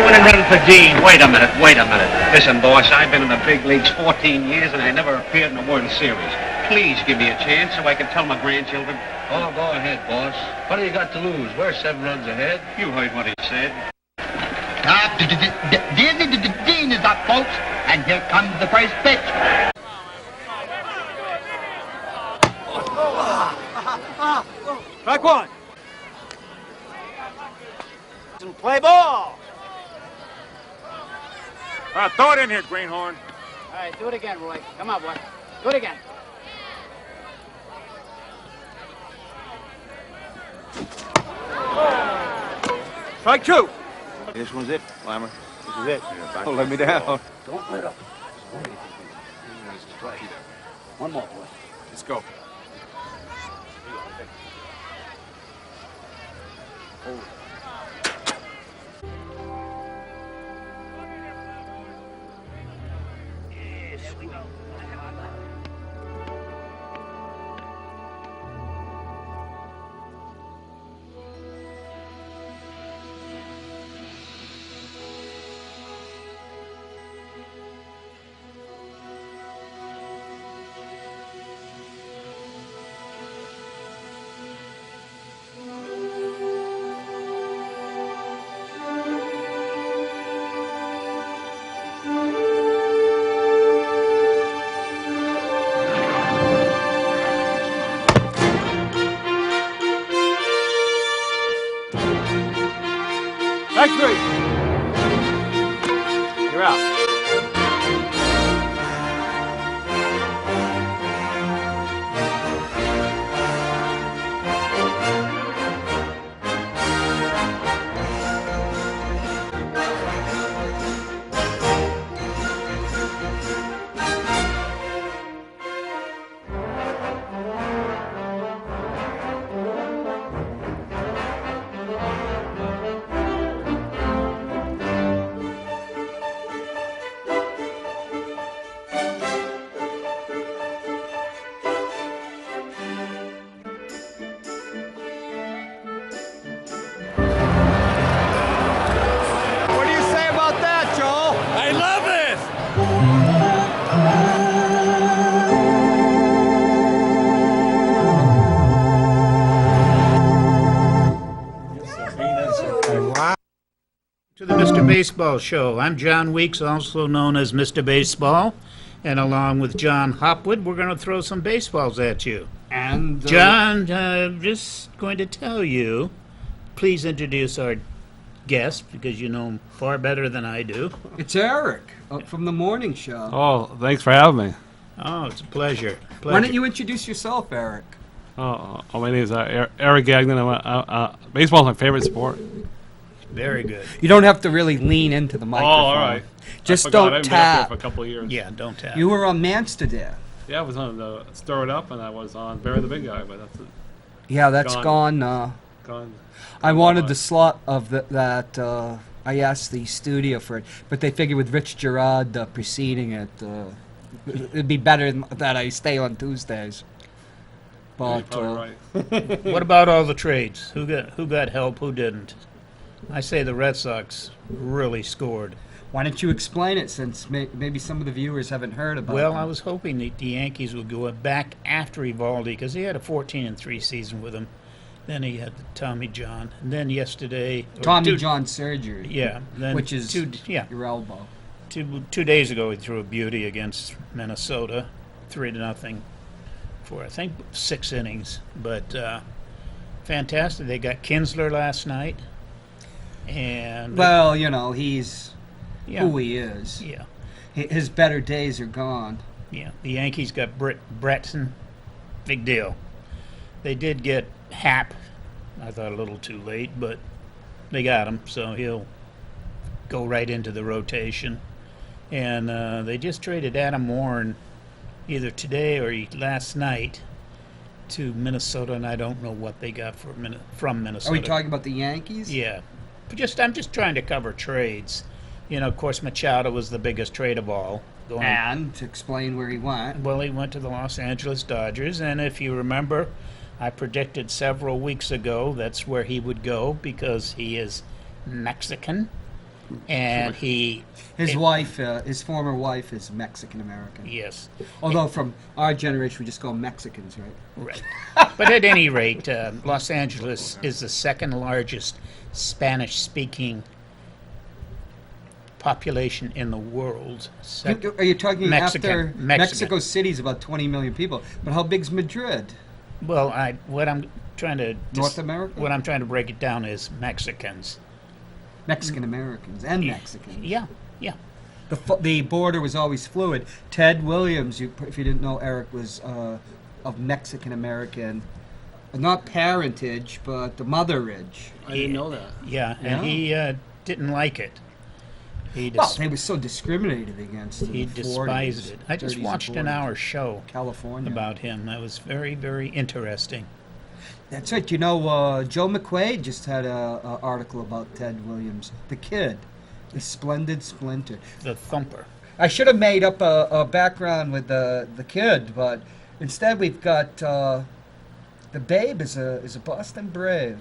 when I'm running for Dean. Wait a minute. Listen, boss, I've been in the big leagues 14 years and I never appeared in a World Series. Please give me a chance so I can tell my grandchildren. Oh, go ahead, boss. What do you got to lose? We're 7 runs ahead. You heard what he said. Dean is up, folks, and here comes the first pitch. Strike one. Play ball. Throw it in here, Greenhorn. All right, do it again, Roy. Come on, boy. Do it again. Strike two. This one's it, Lammer. This is it. Don't let me down. Don't let up. One more, boy. Let's go. Strike three. You're out. To the Mr. Baseball Show. I'm John Weeks, also known as Mr. Baseball, and along with John Hopwood, we're going to throw some baseballs at you. And John, I'm just going to tell you, please introduce our guest, because you know him far better than I do. It's Eric from the morning show. Oh, thanks for having me. Oh, it's a pleasure. Why don't you introduce yourself, Eric? My name is Eric Gagnon. Baseball is my favorite sport. Very good. You don't have to really lean into the microphone. Oh, all right. Just I don't haven't been up here tap. for a couple of years. Yeah, don't tap. You were on Mansterdam. Yeah, I was on Stir It Up, and I was on Barry the Big Guy, but that's it. Yeah, that's gone. Gone. I wanted the slot of that. I asked the studio for it, but they figured with Rich Gerard preceding it, it'd be better that I stay on Tuesdays. Yeah, But you're probably right. What about all the trades? Who got help? Who didn't? I say the Red Sox really scored. why don't you explain it, since maybe some of the viewers haven't heard about it? Well, I was hoping that the Yankees would go back after Evaldi, because he had a 14-3 season with him. Then he had the Tommy John, and then yesterday Tommy John surgery. Yeah, then which is your elbow. 2 days ago, he threw a beauty against Minnesota, 3-0 for I think 6 innings. But fantastic. They got Kinsler last night, and Well, you know, he's yeah, who he is. yeah, His better days are gone. yeah. The Yankees got Bretton, big deal. They did get Happ. I thought a little too late, but they got him, so he'll go right into the rotation. And they just traded Adam Warren either today or last night to Minnesota, and I don't know what they got from Minnesota. Are we talking about the Yankees? Yeah. I'm just trying to cover trades. You know, of course, Machado was the biggest trade of all. And to explain where he went. Well, he went to the Los Angeles Dodgers, and if you remember, I predicted several weeks ago that's where he would go because he is Mexican. and he, His wife, his former wife, is Mexican American. yes, Although from our generation, we just call them Mexicans, right? right. But at any rate, Los Angeles is the second largest Spanish-speaking population in the world. Are you talking after Mexican. Mexico City's about 20 million people? But how big's Madrid? Well, what I'm trying to North America? What I'm trying to break it down is Mexicans. Mexican Americans and Mexicans. Yeah, yeah. The border was always fluid. Ted Williams, if you didn't know, Eric was of Mexican American, not parentage, but the motherage. I didn't know that. Yeah, and he didn't like it. He Well, they were so discriminated against. in he the despised 40s, it. I just 30s and watched an 40s. hour show California. about him. That was very, very interesting. That's right. You know, Joe McQuaid just had a article about Ted Williams, the kid, the splendid splinter. The Thumper. I should have made up a background with the kid, but instead we've got the babe is a Boston Brave,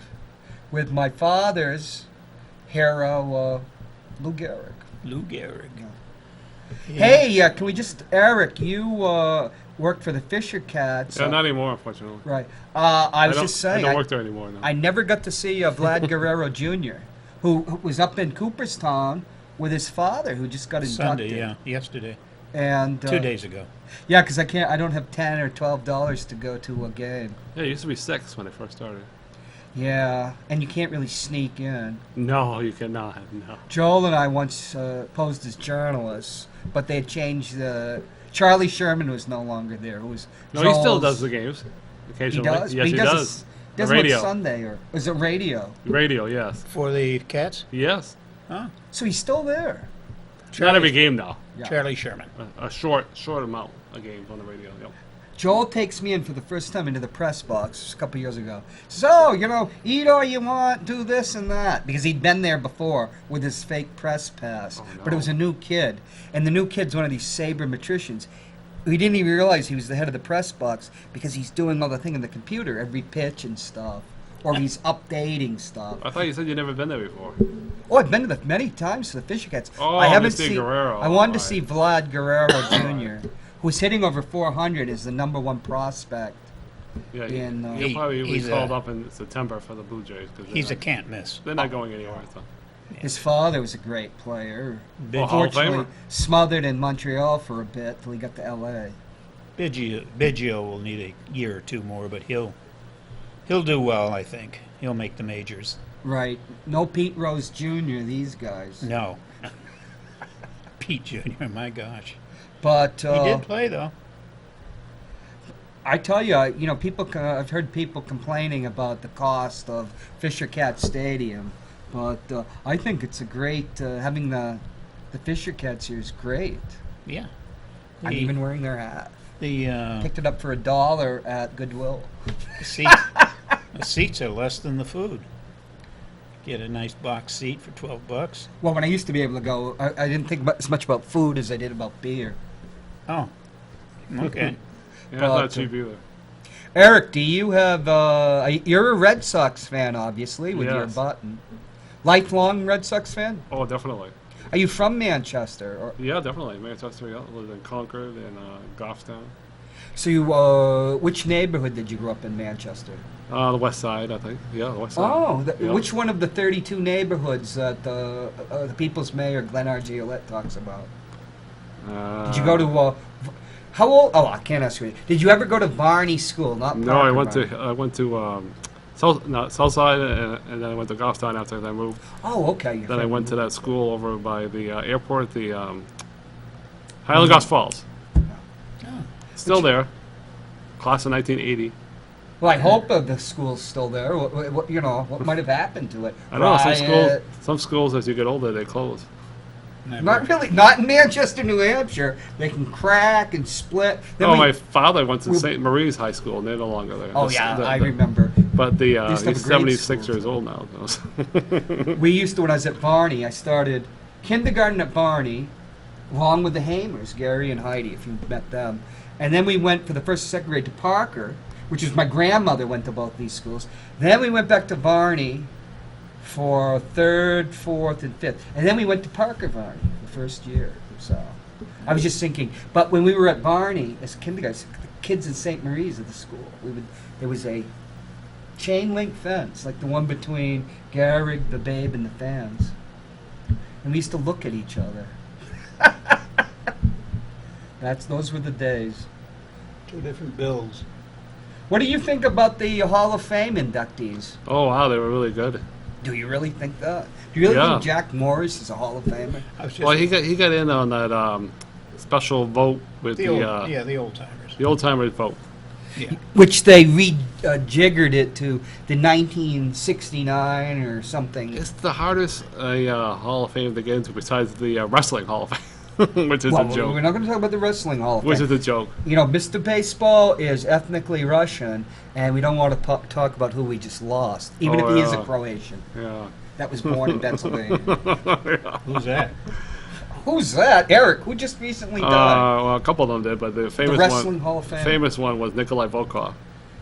with my father's hero, Lou Gehrig. Lou Gehrig. Hey, can we just, Eric? You worked for the Fisher Cats. Yeah, not anymore, unfortunately. Right. I was don't- just saying. I don't work there anymore now. I never got to see Vlad Guerrero Jr., who was up in Cooperstown with his father, who just got inducted. Sunday, yeah, yesterday. And 2 days ago. Yeah, because I don't have $10 or $12 to go to a game. Yeah, it used to be 6 when I first started. Yeah, and you can't really sneak in. No, you cannot. No. Joel and I once posed as journalists, but they had changed the. Charlie Sherman was no longer there. Who was No, he still Joel's- does the games. He Occasionally. does. Yes, But he does. He does radio. on Sunday, or was it radio? Radio, yes. For the Cats? Yes. Huh? So he's still there. Not every game, though. Yeah. Charlie Sherman. A short amount of games on the radio. Yep. Joel takes me in for the first time into the press box a couple years ago. So, eat all you want, do this and that. Because he'd been there before with his fake press pass. Oh, no. But it was a new kid. And the new kid's one of these sabermetricians. We didn't even realize he was the head of the press box because he's doing all the thing in the computer, every pitch and stuff. Or he's updating stuff. I thought you said you'd never been there before. Oh, I've been to many times to the Fisher Cats. Oh, I haven't Mr. seen. Guerrero. I wanted to Right. see Vlad Guerrero Jr., who's hitting over 400, is the #1 prospect. Yeah, In, he'll probably be he's called a- up in September for the Blue Jays. Cause He's a can't miss. They're not going anywhere. So. His father was a great player. Oh, Hall of Unfortunately, Famer. smothered in Montreal for a bit till he got to L.A. Biggio will need a year or two more, but he'll do well, I think. He'll make the majors. Right. No Pete Rose Jr., these guys. No. Pete Jr., my gosh. But He did play, though. I tell you, people. I've heard people complaining about the cost of Fisher Cat Stadium, but I think it's a great having the Fisher Cats here is great. Yeah. I'm The- even wearing their hat. The Picked it up for $1 at Goodwill. seats, the seats are less than the food. Get a nice box seat for $12. Well, when I used to be able to go, I didn't think as much about food as I did about beer. Oh, okay. Yeah, But, that's not cheap either. Eric, do you have? You're a Red Sox fan, obviously, with your Yes. button. Lifelong Red Sox fan. Oh, definitely. Are you from Manchester? Or, Yeah, definitely. Manchester, yeah. Lived in Concord and Goffstown. so you, which neighborhood did you grow up in Manchester? The west side, I think. Yeah, the west side. Oh, Yep. which one of the 32 neighborhoods that the People's Mayor Glenn R. Gillette talks about? Did you go to? How old? Oh, I can't ask you. Did you ever go to Varney School? Not No, Parker I went Varney. to South Side, and then I went to Goffstown after I moved. Oh, okay. you're Then I from- went to that school over by the airport, the Highland Goss Falls. Still there. Class of 1980. Well, I hope the school's still there. What might have happened to it? I know Riot. some schools as you get older they close. Not really. Not in Manchester, New Hampshire. They can crack and split. Then Oh, we- my father went to we- St. Marie's High School, and they're no longer there. Oh The- yeah, the- I the- remember. But the used to have he's great 76 schools. years old now. We used to, when I was at Varney, I started kindergarten at Varney, along with the Hamers, Gary and Heidi, if you've met them. And then we went for the first and second grade to Parker, which was my grandmother went to both these schools. Then we went back to Varney for third, fourth, and fifth. And then we went to Parker Varney the first year. So I was just thinking, but when we were at Varney as kindergarten, the kids in St. Marie's at the school, there was a chain link fence, like the one between Garrig, the Babe, and the Fans. And we used to look at each other. Those were the days. Two different bills. What do you think about the Hall of Fame inductees? Oh, wow, they were really good. Do you really think that? Do you really Yeah. think Jack Morris is a Hall of Famer? I was just Well, he got in on that special vote with the the old timers. the old timers vote. Yeah. Which they rejiggered it to the 1969 or something. It's the hardest Hall of Fame to get into besides the Wrestling Hall of Fame, which is Well, a joke. we're not going to talk about the Wrestling Hall of Which Fame. is a joke. You know, Mr. Baseball is ethnically Russian, and we don't want to talk about who we just lost, even Oh, if he is a yeah. Croatian Yeah. that was born in Pennsylvania. Who's that? Who's that? Eric, who just recently died. Well, a couple of them did, but the The famous Wrestling one, Hall of Fame. famous one was Nikolai Volkov.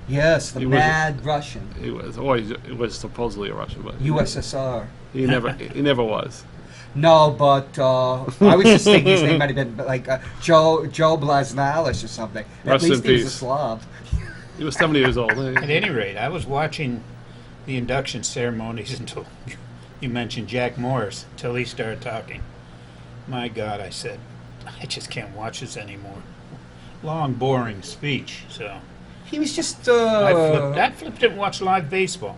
Yes, the He was- mad Russian. He was, he was supposedly a Russian, but USSR. he never was. No, but I was just thinking his name might have been like Joe Blasnalis or something. At Rest in least he was a peace. Slav. He was 70 years old. At any rate, I was watching the induction ceremonies until you mentioned Jack Morris, until he started talking. My God, I said, I just can't watch this anymore. Long, boring speech. So He was just. I flipped it and watched live baseball.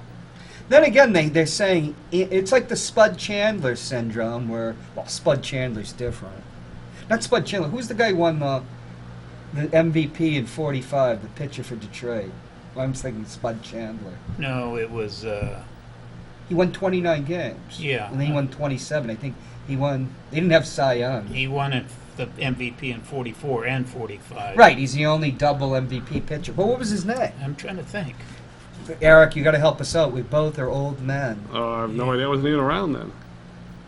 Then again, they're saying it's like the Spud Chandler syndrome, where Spud Chandler's different. Not Spud Chandler. Who's the guy who won the MVP in '45, the pitcher for Detroit? Well, I'm thinking Spud Chandler. No, it was. He won 29 games. Yeah. And then he won 27. I think he won. They didn't have Cy Young. He won it, the MVP in '44 and '45. Right. He's the only double MVP pitcher. But what was his name? I'm trying to think. Eric, you got to help us out. We both are old men. I have no idea. I wasn't even around then.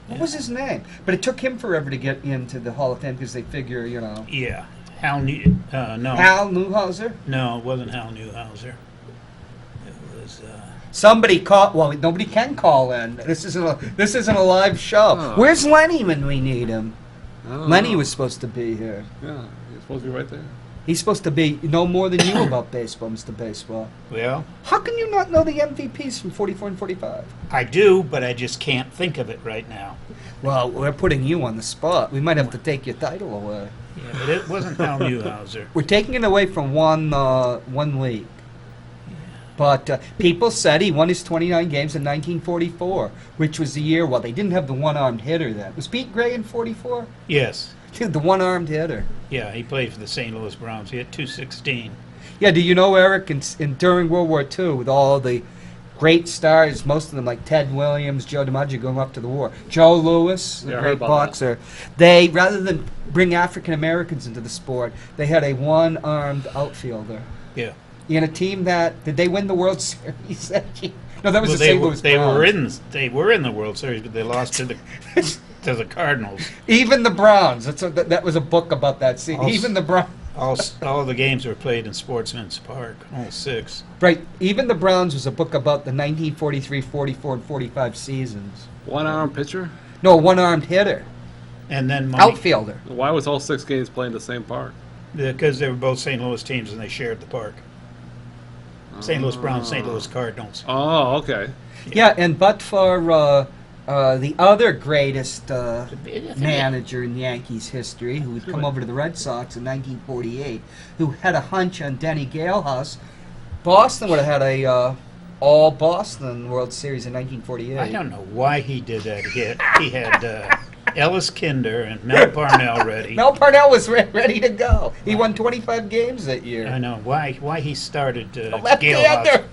What was his name? But it took him forever to get into the Hall of Fame because they figure, you know. Yeah, Hal no, Hal Newhouser? no, it wasn't Hal Newhouser. It was. Somebody call. Well, nobody can call in. This isn't a live show. Oh. Where's Lenny when we need him? I don't Lenny know. was supposed to be here. Yeah, he's supposed to be right there. He's supposed to be know more than you about baseball, Mr. Baseball. Well, How can you not know the MVPs from 44 and 45? I do, but I just can't think of it right now. Well, we're putting you on the spot. We might have to take your title away. Yeah, but it wasn't Hal Newhouser. We're taking it away from one league. But people said he won his 29 games in 1944, which was the year, well, they didn't have the one-armed hitter then. Was Pete Gray in 44? Yes. Dude, the one-armed hitter. Yeah, he played for the St. Louis Browns. He had 216. Yeah, do you know, Eric, during World War II, with all the great stars, most of them like Ted Williams, Joe DiMaggio going up to the war, Joe Louis, the Yeah, I heard great about boxer, they, rather than bring African Americans into the sport, they had a one-armed outfielder. Yeah. In a team did they win the World Series that year? No, that was Well, the St. Louis they Browns. they were in the World Series, but they lost to the Cardinals. Even the Browns. That was a book about that scene. Also- Even the Browns. All the games were played in Sportsman's Park, all 6. Right. Even the Browns was a book about the 1943, 44, and 45 seasons. One-arm pitcher? No, a one-armed hitter. And then Outfielder. Why was all 6 games played in the same park? because they were both St. Louis teams and they shared the park. St. Louis Browns, St. Louis Cardinals. Oh, okay. Yeah, and but for the other greatest manager in Yankees history, who had come over to the Red Sox in 1948, who had a hunch on Denny Galehouse, Boston would have had a all Boston World Series in 1948. I don't know why he did that. He had Ellis Kinder and Mel Parnell ready. Mel Parnell was ready to go. He won 25 games that year. I know why he started Left-hander.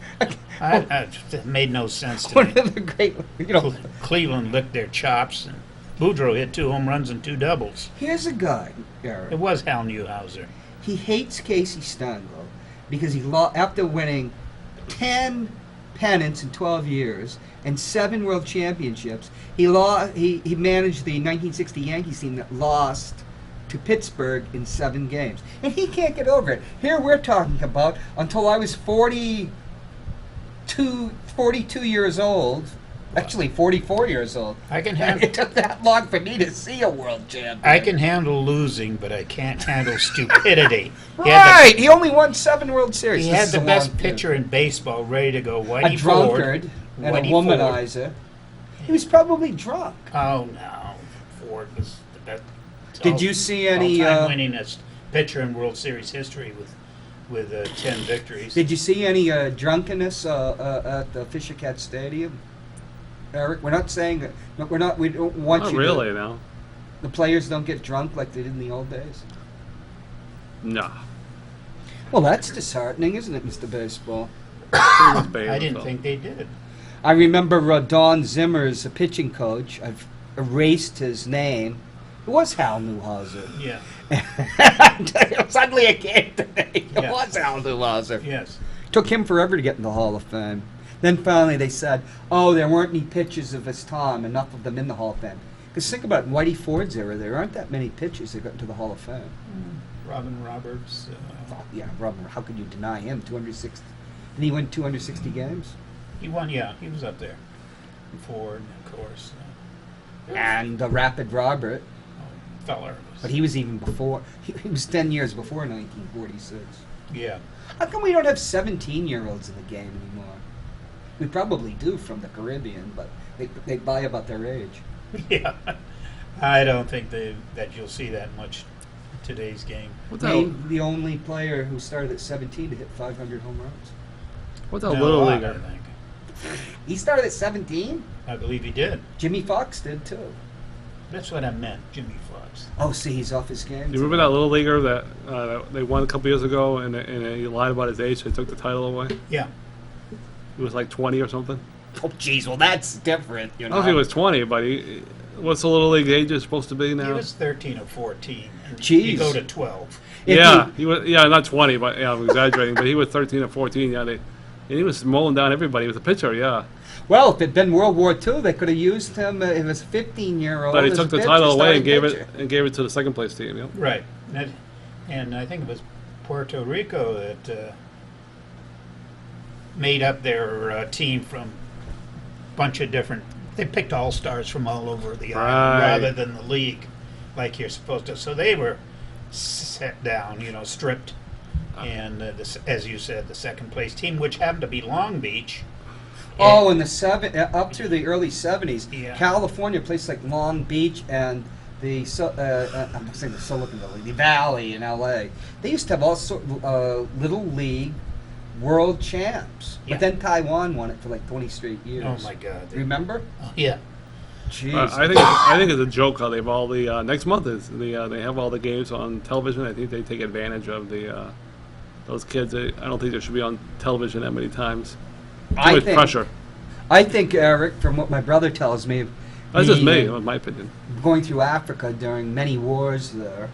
Galehouse. It made no sense to One me. of the great, you know. Cleveland licked their chops, and Boudreaux hit 2 home runs and 2 doubles. Here's a guy, Eric. It was Hal Newhouser. He hates Casey Stengel because after winning 10 pennants in 12 years and 7 world championships, he managed the 1960 Yankees team that lost to Pittsburgh in 7 games. And he can't get over it. Here we're talking about, until I was 42 years old, Actually, 44 years old. I can handle It took that long for me to see a world champion. I can handle losing, but I can't handle stupidity. Right. He only won 7 World Series. He This had is the a best long- pitcher in baseball ready to go. A Whitey drunkard Ford. and a Whitey Ford. womanizer. He was probably drunk. Oh no, Ford was the best. Did you see any? all-time winningest pitcher in World Series history with 10 victories? Did you see any drunkenness at the Fisher Cat Stadium, Eric? We're not saying that. No, we're not. We don't want Not you. really, To, no. the players don't get drunk like they did in the old days. No. Well, that's disheartening, isn't it, Mr. Baseball? I didn't think they did. I remember Don Zimmer's a pitching coach. I've erased his name. It was Hal Newhouser. Yeah. Suddenly it came to me. It Yeah. was Hal Newhouser. Yes. Took him forever to get in the Hall of Fame. Then finally they said, oh, there weren't any pitchers of his time, enough of them in the Hall of Fame. Because think about it, in Whitey Ford's era, there aren't that many pitchers that got into the Hall of Fame. Robin Roberts. Yeah, Robert, how could you deny him? 260. Did he win 260 games? He won. Yeah, he was up there. Ford, of course. And Rapid Robert. Feller. But he was even before. He was 10 years before 1946. Yeah. How come we don't have 17-year-olds in the game anymore? We probably do from the Caribbean, but they buy about their age. Yeah. I don't think that you'll see that much in today's game. What's that? Name the only player who started at 17 to hit 500 home runs. What's that No, little I leaguer? think. He started at 17? I believe he did. Jimmy Fox did too. That's what I meant, Jimmy Fox. Oh, see, he's off his game. You remember that little leaguer that they won a couple years ago, and he lied about his age, so they took the title away? Yeah. He was like 20 or something. Oh, jeez, well, that's different. I don't know if he was 20, but what's the little league age supposed to be now? He was 13 or 14. And Jeez. You go to 12. If Yeah, he- he was. Yeah, not 20, but yeah, I'm exaggerating. But he was 13 or 14. Yeah, and he was mowing down everybody. He was a pitcher. Yeah, Well, if it'd been World War II, they could have used him if it was a 15-year-old. but he as took a the pitcher, title away starting and gave pitcher. it to the second place team. Yep. Right. And I think it was Puerto Rico that made up their team from a bunch of different. They picked all-stars from all over the island Right. rather than the league like you're supposed to. So they were set down, stripped. And as you said, the second place team, which happened to be Long Beach. Oh, in the up through the early 70s, Yeah. California, places like Long Beach and I'm saying the Silicon Valley, the Valley in L.A. They used to have all sort little league world champs, Yeah. but then Taiwan won it for like 20 straight years. Oh my God! Remember? Yeah. Jeez. I think it's a joke how they've all the next month is they have all the games on television. I think they take advantage of the those kids. I don't think they should be on television that many times. Too much pressure. I think, Eric, from what my brother tells me, That's just me, in my opinion. going through Africa during many wars there,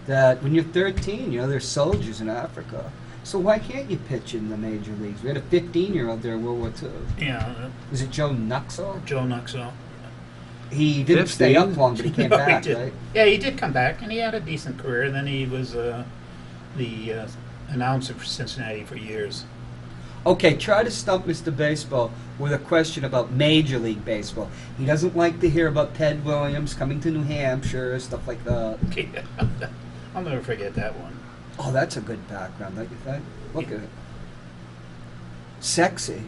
that when you're 13, there's soldiers in Africa. So why can't you pitch in the major leagues? We had a 15-year-old there in World War II. Yeah. Was it Joe Nuxall? Joe Nuxall. He didn't stay 15? up long, but he came No, back, did. right? Yeah, he did come back, and he had a decent career. Then he was the announcer for Cincinnati for years. Okay, try to stump Mr. Baseball with a question about Major League Baseball. He doesn't like to hear about Ted Williams coming to New Hampshire, stuff like that. I'll never forget that one. Oh, that's a good background, don't you think? Look at it. Sexy.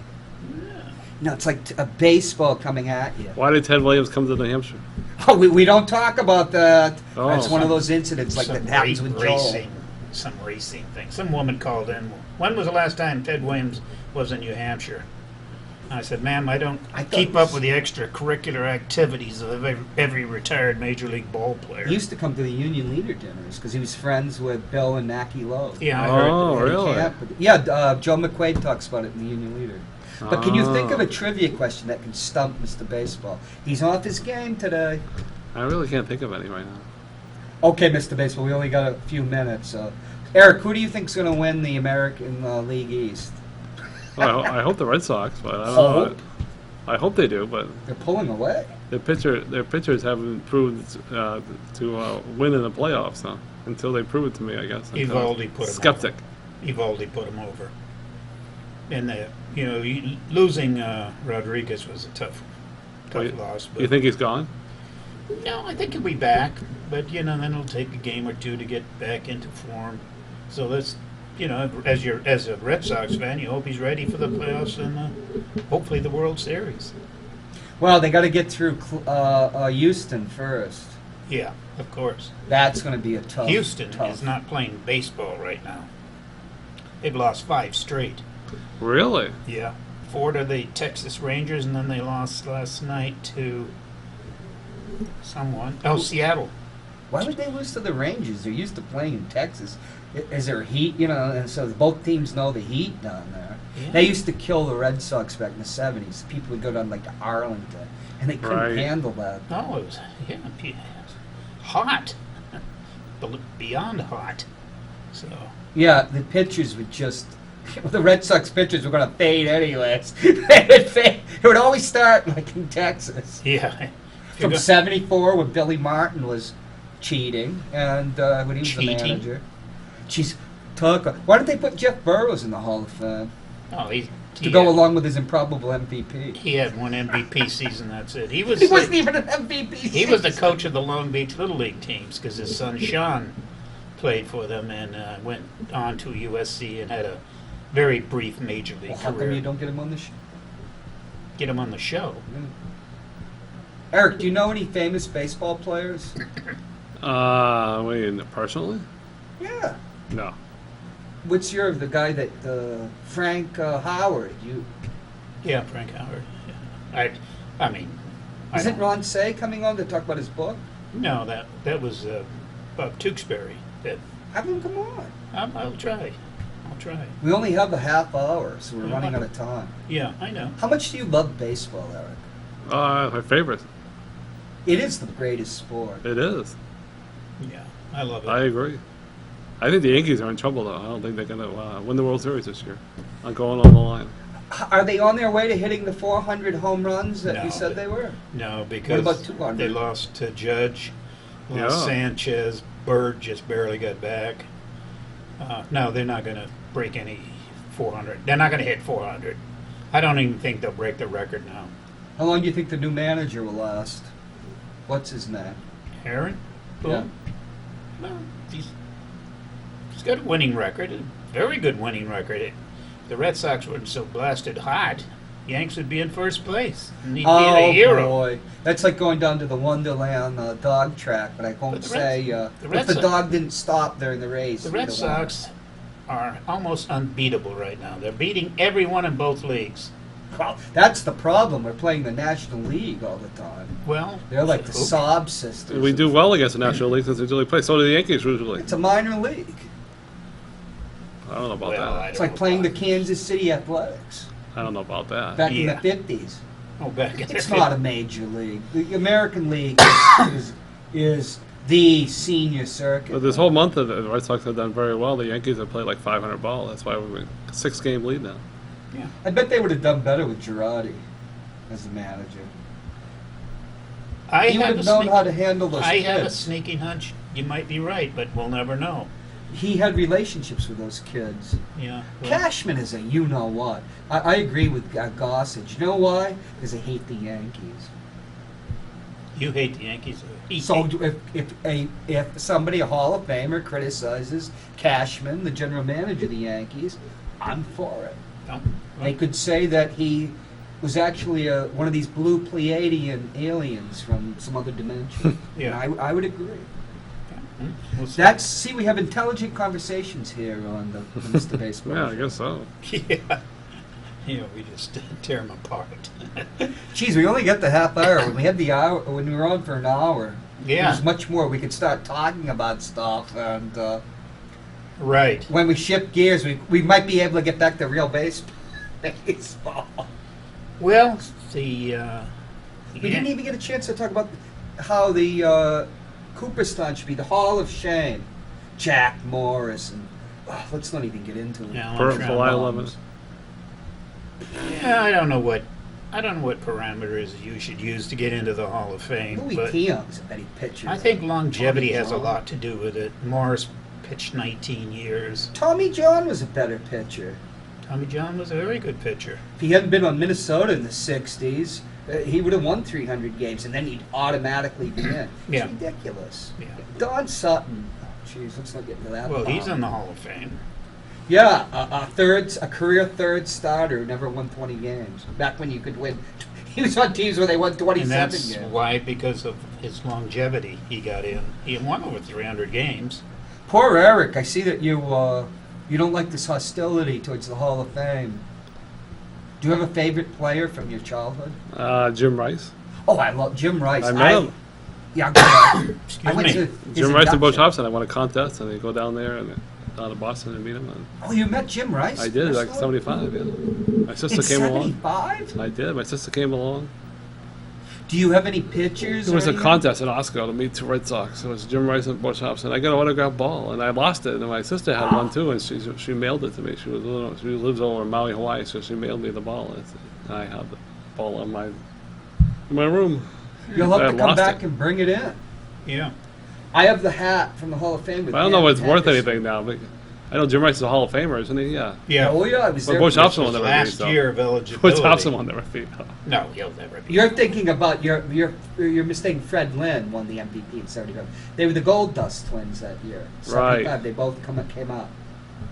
No, it's like a baseball coming at you. Why did Ted Williams come to New Hampshire? Oh, we don't talk about that. Oh. That's one of those incidents like that happens with Joel. Some racing thing. Some woman called in. When was the last time Ted Williams was in New Hampshire? I said, ma'am, I don't I thought keep it was- up with the extracurricular activities of every retired major league ball player. He used to come to the Union Leader dinners because he was friends with Bill and Mackie Lowe. Yeah, I heard. Oh, really? Yeah, Joe McQuaid talks about it in the Union Leader. But can you think of a trivia question that can stump Mr. Baseball? He's off his game today. I really can't think of any right now. Okay, Mr. Baseball, we only got a few minutes. Eric, who do you think's going to win the American League East? Well, I hope the Red Sox, but I don't Hope? know. I hope they do, but They're pulling away. their pitchers haven't proved to win in the playoffs, huh? Until they prove it to me, I guess. Evaldi put him Skeptic. over. Evaldi put him over. And losing Rodriguez was a tough one. tough loss. But You think he's gone? no, I think he'll be back, but then it'll take a game or two to get back into form. So that's as a Red Sox fan, you hope he's ready for the playoffs and hopefully the World Series. Well, they got to get through Houston first. Yeah, of course. That's going to be a tough. Houston tough. is not playing baseball right now. They've lost 5 straight. Really? Yeah, 4 to the Texas Rangers, and then they lost last night to someone. Oh, Seattle. Why would they lose to the Rangers? They're used to playing in Texas. Is there heat? And so both teams know the heat down there. Yeah. They used to kill the Red Sox back in the '70s. People would go down like to Arlington, and they couldn't Right. handle that. Oh, it was hot, beyond hot. So Yeah, the pitchers would just. The Red Sox pitchers were going to fade anyways. It would always start like in Texas. yeah, From '74 when Billy Martin was cheating, and when he was the Cheating? manager. Jeez, why didn't they put Jeff Burrows in the Hall of Fame to go along with his improbable MVP? He had 1 MVP season. That's it. He was. He wasn't even an MVP. He was the coach of the Long Beach Little League teams because his son Sean played for them and went on to USC and had a very brief major league Well, how come career. you don't get him on the show? Get him on the show. Eric, do you know any famous baseball players? Wait, personally? Yeah. No. What's the guy that Frank Howard? Yeah, Frank Howard. Yeah. I mean, I Isn't don't- Ron Say coming on to talk about his book? No, that was Bob Tewksbury. That Have him come on. I'll try. We only have a half hour, so we're Yeah. running out of time. Yeah, I know. How much do you love baseball, Eric? My favorite. It is the greatest sport. It is. Yeah, I love it. I agree. I think the Yankees are in trouble, though. I don't think they're going to win the World Series this year. I'm going on the line. Are they on their way to hitting the 400 home runs that No, you said but- they were? No, because about 200? they lost to Judge, lost Yeah. Sanchez, Bird just barely got back. No, they're not going to break any 400. They're not going to hit 400. I don't even think they'll break the record now. How long do you think the new manager will last? What's his name? Aaron? Yeah. Well, he's got a winning record, a very good winning record. If the Red Sox weren't so blasted hot, Yanks would be in first place. And he'd be a hero. Boy, that's like going down to the Wonderland dog track. But I won't But the say Red if the Sox- dog didn't stop during the race. The he'd Red have won. Sox are almost unbeatable right now. They're beating everyone in both leagues. Well, that's the problem. We're playing the National League all the time. Well, They're like the who- sob sisters. We do well against the National League since we usually play. So do the Yankees usually. It's a minor league. I don't know about Well, that. It's like playing the Kansas City Athletics I don't know about that. back Yeah. in the 50s. Oh, back in It's the not a major league. The American League is the senior circuit. But this whole month, the Red Sox have done very well. The Yankees have played like 500 ball. That's why we're a 6-game lead now. Yeah. I bet they would have done better with Girardi as the manager. I He would have have a known sneak- how to handle those I kids. have a sneaking hunch. You might be right, but we'll never know. He had relationships with those kids. Yeah. well, Cashman is a you-know-what. I agree with Gossage. You know why? Because I hate the Yankees. you hate the Yankees. So if somebody, a Hall of Famer, criticizes Cashman, the general manager of the Yankees, I'm for it. No, They could say that he was actually one of these blue Pleiadian aliens from some other dimension. Yeah. And I would agree. we'll see. See, we have intelligent conversations here on the Mr. Baseball. Yeah, I guess so. Yeah. Yeah, we just tear them apart. Geez, we only got the half hour. When we had the hour, when we were on for an hour, Yeah. there's much more. We could start talking about stuff, and Right. when we shift gears, we might be able to get back to real baseball. Well, the We didn't even get a chance to talk about how the Cooperstown should be the Hall of Shame. Jack Morris and let's not even get into it. Yeah, For I'm trying- July 11th. Yeah, I don't know what parameters you should use to get into the Hall of Fame, Louis but Keong's a better pitcher. I think longevity Tommy has a John. lot to do with it. Morris pitched 19 years. Tommy John was a better pitcher. Tommy John was a very good pitcher. If he hadn't been on Minnesota in the 60s, He would have won 300 games, and then he'd automatically be in. It's Yeah. ridiculous. Yeah. Don Sutton. Jeez, let's not get into that. Well, he's bomb. in the Hall of Fame. Yeah, a career third starter who never won 20 games. Back when you could win. He was on teams where they won 27 And that's games. why, because of his longevity, he got in. He won over 300 games. Poor Eric. I see that you don't like this hostility towards the Hall of Fame. Do you have a favorite player from your childhood? Jim Rice. Oh, I love Jim Rice. I met him. Yeah, I Excuse went me. to his Jim Rice and Butch induction. Hobson. I won a contest, and they go down there and down to Boston and meet him. And Oh, you met Jim Rice? I did, like personally? 75. Yeah. My sister In came along. 75? I did. My sister came along. Do you have any pictures? There was or a anything? contest in Osco to meet two Red Sox. It was Jim Rice and Butch Hobson. I got an autographed ball, and I lost it. And my sister had one too, and she mailed it to me. She lives over in Maui, Hawaii, so she mailed me the ball. And I have the ball in my room. You'll I have to come lost back it. and bring it in. Yeah. I have the hat from the Hall of Fame. With I don't know if it's Ann worth Henderson. anything now, but I know Jim Rice is a Hall of Famer, isn't he? Yeah. Yeah. Oh yeah, I was But there. Butch for Hobson this. will never be. Last So. year of eligibility. Butch Hobson will never be. No. No, he'll never be. You're thinking about you're mistaking. Fred Lynn won the MVP in '75. They were the Gold Dust twins that year. Right. 75. They both came up.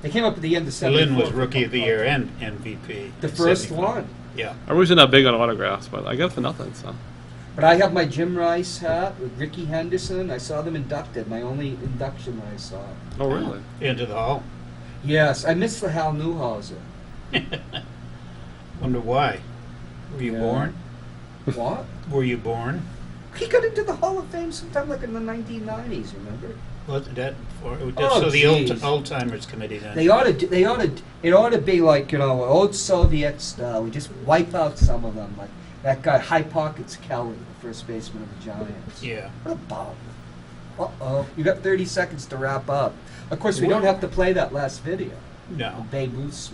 They came up at the end of '74. Lynn was Rookie of the Year and MVP. The in first 75. one. Yeah. I'm usually not big on autographs, but I got it for nothing. So. But I have my Jim Rice hat with Ricky Henderson. I saw them inducted. My only induction that I saw. Oh really? Into the Hall. Yes, I missed the Hal Newhauser. Wonder why. Were you Yeah. born? What? Were you born? He got into the Hall of Fame sometime like in the 1990s. Remember? Was that for? Oh, So the jeez. old timers committee then. It ought to be like, old Soviet style. We just wipe out some of them. Like that guy, High Pockets Kelly, the first baseman of the Giants. Yeah. What a bum. Uh-oh. You got 30 seconds to wrap up. Of course, we don't have to play that last video. No. Babe Ruth's.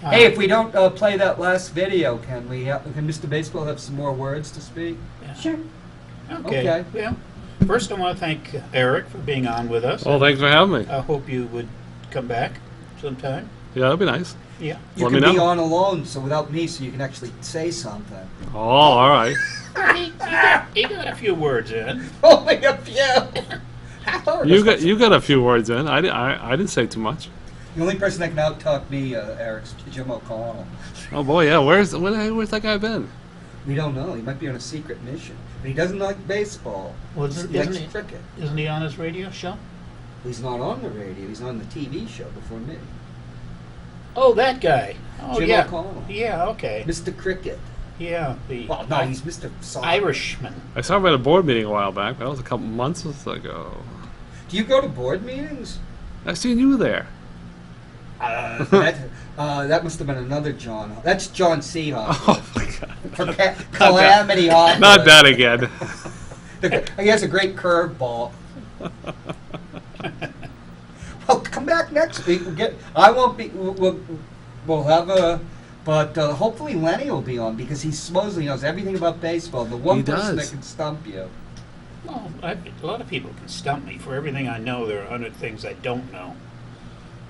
Hey, if we don't play that last video, can Mr. Baseball have some more words to speak? Yeah. Sure. Okay. Okay. Well, first I want to thank Eric for being on with us. Well, thanks for having me. I hope you would come back sometime. Yeah, that'd be nice. Yeah. You Let can me be know. on alone, so without me, so you can actually say something. Oh, all right. He got a few words in. Only a few. You got a few words in. I didn't say too much. The only person that can out-talk me, Eric's Jim O'Connell. Oh boy, yeah. Where's that guy been? We don't know. He might be on a secret mission. But he doesn't like baseball. Well, he isn't likes he- cricket. Isn't he on his radio show? He's not on the radio. He's on the TV show before me. Oh, that guy. Oh, Jim yeah. O'Connell. Yeah, okay. Mr. Cricket. Yeah, the Well, no, he's Mr. Soccer. Irishman. I saw him at a board meeting a while back. That was a couple months ago. Do you go to board meetings? I seen you there. That must have been another John. That's John Seahawk. Oh my god. For Calamity Hawk. Not that again. He has a great curveball. Well, come back next week. I won't be. We'll have a. But hopefully Lenny will be on because he supposedly knows everything about baseball. The one He person does. that can stump you. Well, a lot of people can stump me. For everything I know, there are 100 things I don't know.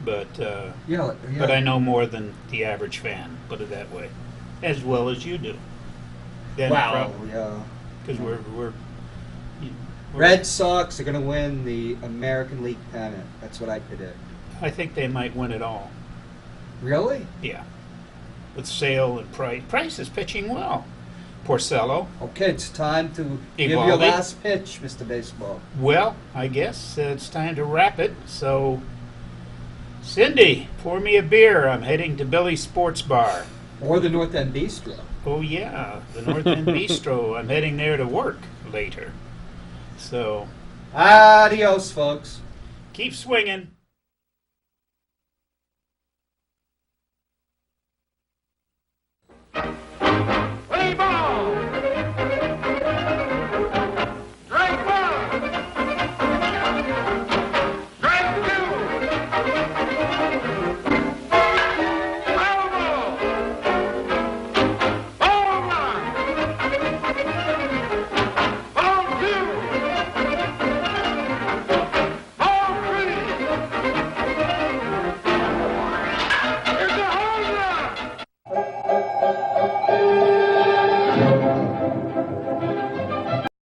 But Yeah. but I know more than the average fan. Put it that way, as well as you do. Wow. Yeah. Because we're Red Sox are going to win the American League pennant. That's what I predict. I think they might win it all. Really? Yeah. With Sale and Price. Price is pitching well. Porcello. Okay, it's time to give your Evaldi. last pitch, Mr. Baseball. Well, I guess it's time to wrap it. So, Cindy, pour me a beer. I'm heading to Billy's Sports Bar. Or the North End Bistro. Oh, yeah, the North End Bistro. I'm heading there to work later. So, Adios, folks. keep swinging.